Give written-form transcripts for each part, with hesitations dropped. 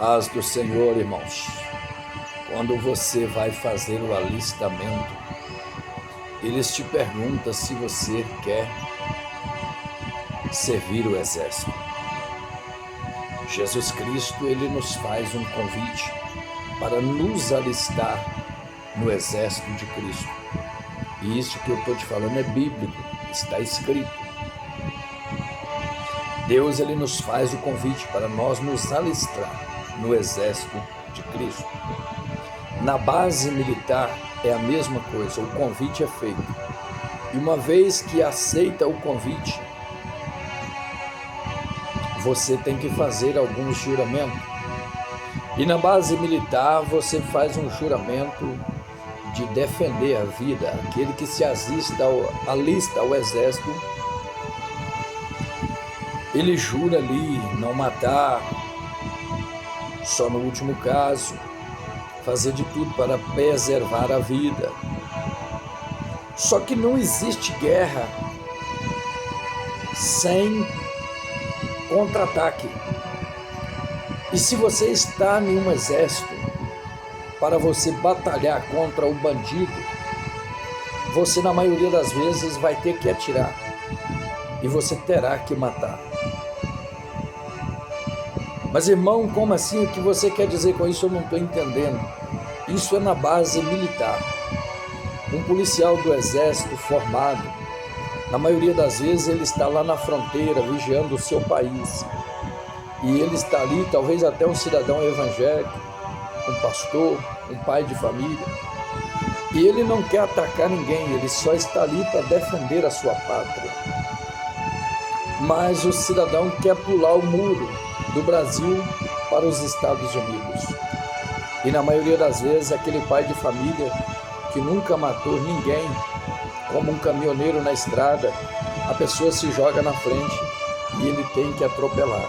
Paz do Senhor, irmãos. Quando você vai fazer o alistamento, eles te perguntam se você quer servir o exército. Jesus Cristo, ele nos faz um convite para nos alistar no exército de Cristo. E isso que eu estou te falando é bíblico, está escrito. Deus, ele nos faz o convite para nós nos alistar no exército de Cristo. Na base militar é a mesma coisa, o convite é feito. E uma vez que aceita o convite, você tem que fazer alguns juramentos. E na base militar você faz um juramento de defender a vida. Aquele que se alista ao exército, ele jura ali não matar, só no último caso, fazer de tudo para preservar a vida. Só que não existe guerra sem contra-ataque. E se você está em um exército para você batalhar contra o bandido, você na maioria das vezes vai ter que atirar e você terá que matar. Mas irmão, como assim? O que você quer dizer com isso? Eu não estou entendendo. Isso é na base militar. Um policial do exército formado, na maioria das vezes ele está lá na fronteira vigiando o seu país. E ele está ali, talvez até um cidadão evangélico, um pastor, um pai de família. E ele não quer atacar ninguém, ele só está ali para defender a sua pátria. Mas o cidadão quer pular o muro do Brasil para os Estados Unidos. E na maioria das vezes aquele pai de família que nunca matou ninguém, como um caminhoneiro na estrada, a pessoa se joga na frente e ele tem que atropelar.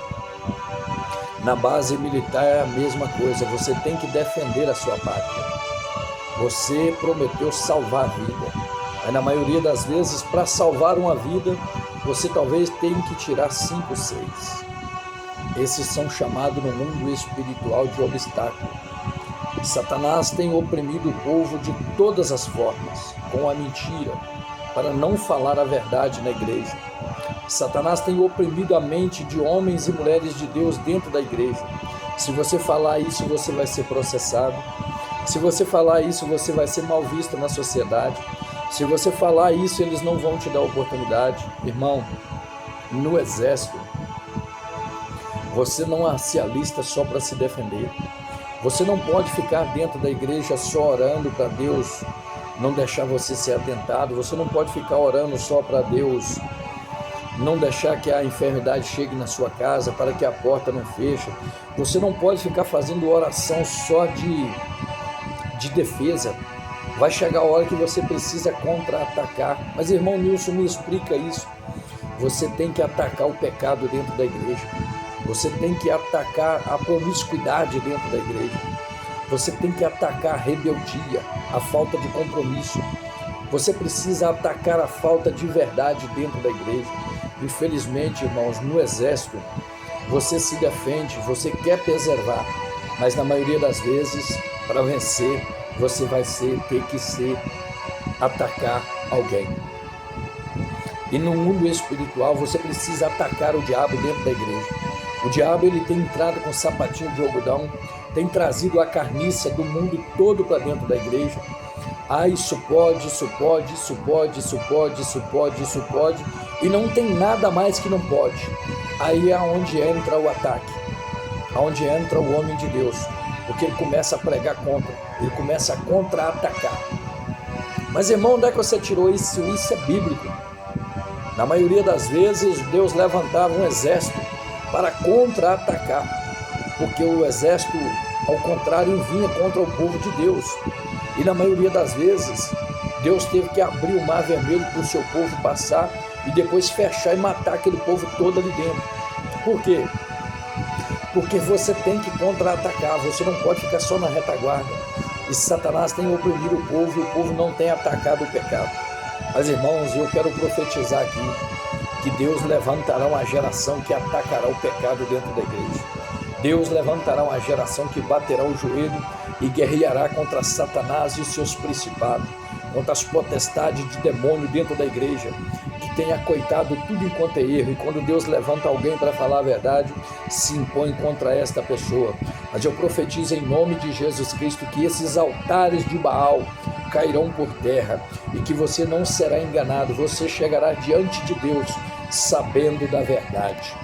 Na base militar é a mesma coisa, você tem que defender a sua pátria. Você prometeu salvar a vida. Mas na maioria das vezes, para salvar uma vida, você talvez tenha que tirar 5, 6. Esses são chamados no mundo espiritual de obstáculo. Satanás tem oprimido o povo de todas as formas, com a mentira, para não falar a verdade na igreja. Satanás tem oprimido a mente de homens e mulheres de Deus dentro da igreja. Se você falar isso, você vai ser processado. Se você falar isso, você vai ser mal visto na sociedade. Se você falar isso, eles não vão te dar oportunidade. Irmão, no exército, você não se alista só para se defender. Você não pode ficar dentro da igreja só orando para Deus não deixar você ser atentado. Você não pode ficar orando só para Deus não deixar que a enfermidade chegue na sua casa, para que a porta não feche. Você não pode ficar fazendo oração só de defesa. Vai chegar a hora que você precisa contra-atacar. Mas irmão Nilson, me explica isso. Você tem que atacar o pecado dentro da igreja. Você tem que atacar a promiscuidade dentro da igreja. Você tem que atacar a rebeldia, a falta de compromisso. Você precisa atacar a falta de verdade dentro da igreja. Infelizmente, irmãos, no exército, você se defende, você quer preservar, mas na maioria das vezes, para vencer, você vai ter que atacar alguém. E no mundo espiritual, você precisa atacar o diabo dentro da igreja. O diabo, ele tem entrado com sapatinho de algodão, tem trazido a carniça do mundo todo para dentro da igreja. Ah, isso pode, isso pode, isso pode, isso pode, isso pode, isso pode, e não tem nada mais que não pode. Aí é onde entra o ataque, onde entra o homem de Deus, porque ele começa a pregar contra, ele começa a contra-atacar. Mas irmão, onde é que você tirou isso? Isso é bíblico. Na maioria das vezes, Deus levantava um exército para contra-atacar, porque o exército, ao contrário, vinha contra o povo de Deus. E na maioria das vezes, Deus teve que abrir o mar vermelho para o seu povo passar e depois fechar e matar aquele povo todo ali dentro. Por quê? Porque você tem que contra-atacar, você não pode ficar só na retaguarda. E Satanás tem oprimido o povo e o povo não tem atacado o pecado. Mas irmãos, eu quero profetizar aqui que Deus levantará uma geração que atacará o pecado dentro da igreja. Deus levantará uma geração que baterá o joelho e guerreará contra Satanás e seus principados, contra as potestades de demônio dentro da igreja, que tem acoitado tudo enquanto é erro. E quando Deus levanta alguém para falar a verdade, se impõe contra esta pessoa. Mas eu profetizo em nome de Jesus Cristo que esses altares de Baal cairão por terra e que você não será enganado, você chegará diante de Deus sabendo da verdade.